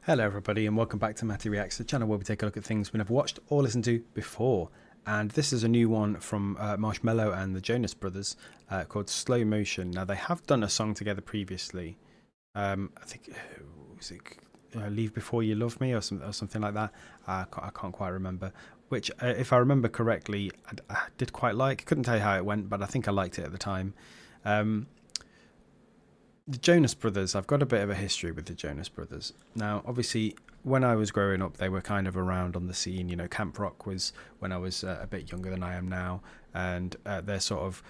Hello everybody and welcome back to Matty Reacts, the channel where we take a look at things we never watched or listened to before. And this is a new one from Marshmello and the Jonas Brothers called Slow Motion. Now they have done a song together previously. I think, was it Leave Before You Love Me or something like that? I can't quite remember. Which, if I remember correctly, I did quite like. Couldn't tell you how it went, but I think I liked it at the time. The Jonas Brothers, I've got a bit of a history with the Jonas Brothers. Now, obviously, when I was growing up, they were kind of around on the scene. You know, camp rock was when I was a bit younger than I am now, and their sort of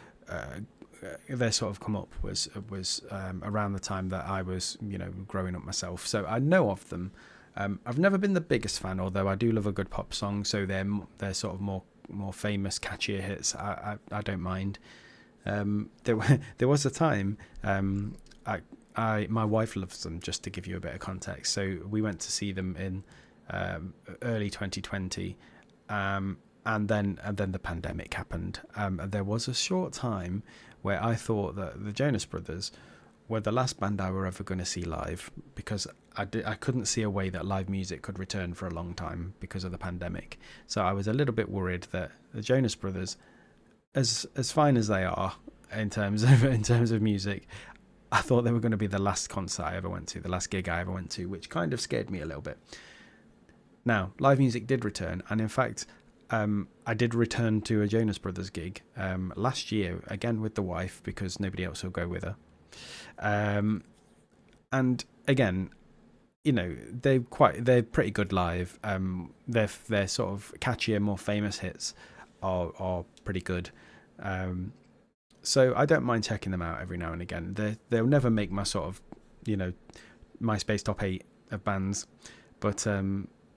come up was around the time that I was, growing up myself. So I know of them. I've never been the biggest fan, although I do love a good pop song. So they're sort of more famous, catchier hits. I don't mind. There was a time. My wife loves them, just to give you a bit of context. So we went to see them in early 2020, and then the pandemic happened. And there was a short time where I thought that the Jonas Brothers were the last band I were ever going to see live, because I couldn't see a way that live music could return for a long time because of the pandemic. So I was a little bit worried that the Jonas Brothers, as fine as they are in terms of music, I thought they were going to be the last concert I ever went to, the last gig I ever went to, which kind of scared me a little bit. Now, live music did return, and in fact, I did return to a Jonas Brothers gig last year, again with the wife, because nobody else will go with her. And again, they're pretty good live. Their sort of catchier, more famous hits are pretty good. So I don't mind checking them out every now and again. They'll never make my sort of, MySpace top 8 of bands, but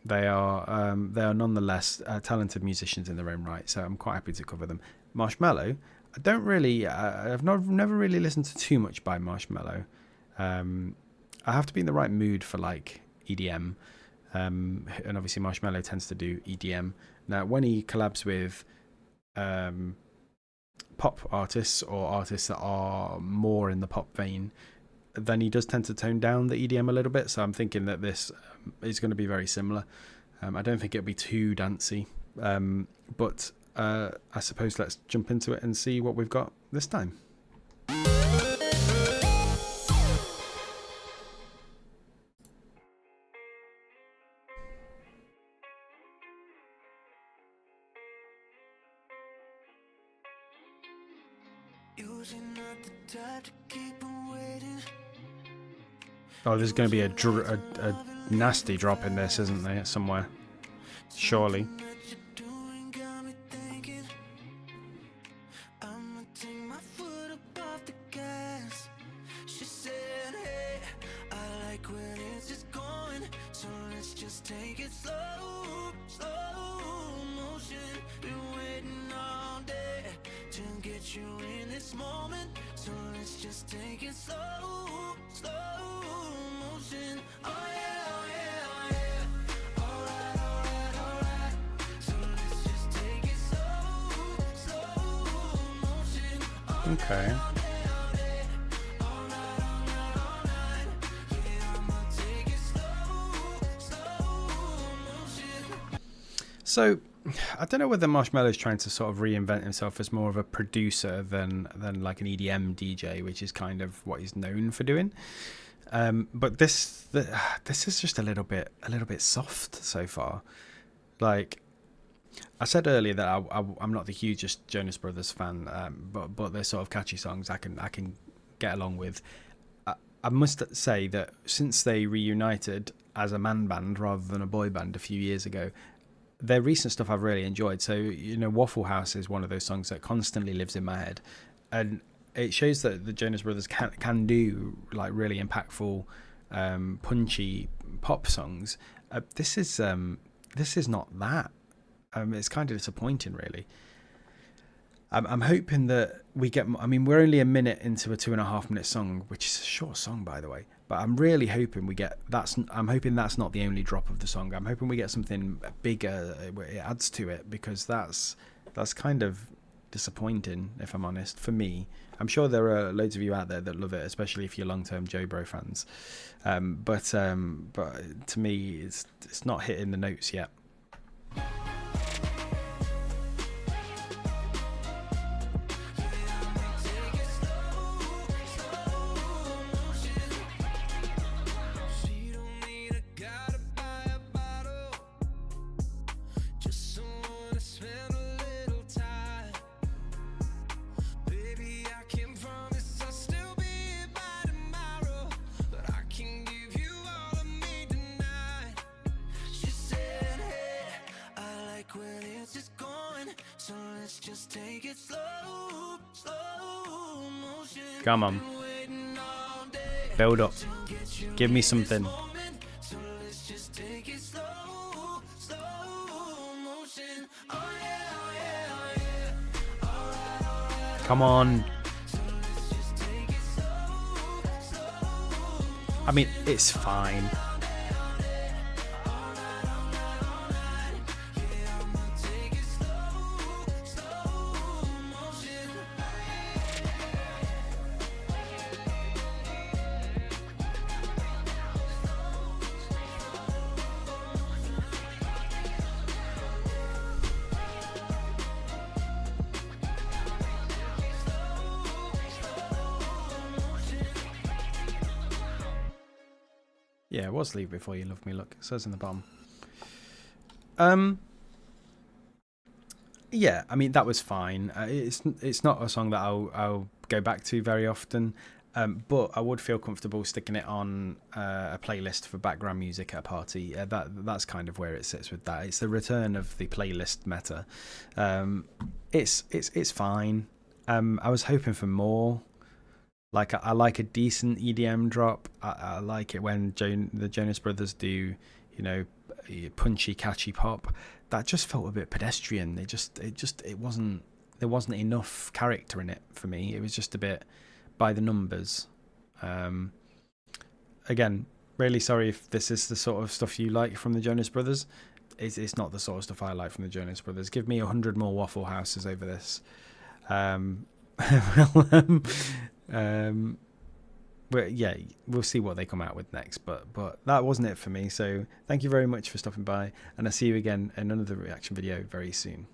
they are nonetheless talented musicians in their own right. So I'm quite happy to cover them. Marshmello, I don't really, I've never really listened to too much by Marshmello. I have to be in the right mood for like EDM, and obviously Marshmello tends to do EDM. Now when he collabs with pop artists or artists that are more in the pop vein, then he does tend to tone down the EDM a little bit. So I'm thinking that this is going to be very similar. I don't think it'll be too dancey, but I suppose let's jump into it and see what we've got this time. Oh, there's going to be a nasty drop in this, isn't there, somewhere? Surely. Okay. So, I don't know whether Marshmello is trying to sort of reinvent himself as more of a producer than like an EDM DJ, which is kind of what he's known for doing. But this is just a little bit soft so far. Like I said earlier that I'm not the hugest Jonas Brothers fan, but their sort of catchy songs I can get along with. I must say that since they reunited as a man band rather than a boy band a few years ago, their recent stuff I've really enjoyed. So, Waffle House is one of those songs that constantly lives in my head, and it shows that the Jonas Brothers can do like really impactful, punchy pop songs. This is not that. It's kind of disappointing, really. I'm hoping that we get. I mean, we're only a minute into a 2.5 minute song, which is a short song, by the way. But I'm really hoping we get. I'm hoping that's not the only drop of the song. I'm hoping we get something bigger where it adds to it, because that's kind of disappointing, if I'm honest, for me. I'm sure there are loads of you out there that love it, especially if you're long-term Joe Bro fans. But to me, it's not hitting the notes yet. Come on. Build up. Give me something. Come on. I mean, it's fine. Yeah, it was Leave Before You Love Me. Look, it says in the bottom. Yeah, I mean, that was fine. It's not a song that I'll go back to very often, but I would feel comfortable sticking it on a playlist for background music at a party. That's kind of where it sits with that. It's the return of the playlist meta. It's fine. I was hoping for more. Like, I like a decent EDM drop. I like it when the Jonas Brothers do, punchy, catchy pop. That just felt a bit pedestrian. It wasn't. There wasn't enough character in it for me. It was just a bit by the numbers. Again, really sorry if this is the sort of stuff you like from the Jonas Brothers. It's not the sort of stuff I like from the Jonas Brothers. Give me 100 more Waffle Houses over this. But yeah, we'll see what they come out with next. But that wasn't it for me. So thank you very much for stopping by, and I'll see you again in another reaction video very soon.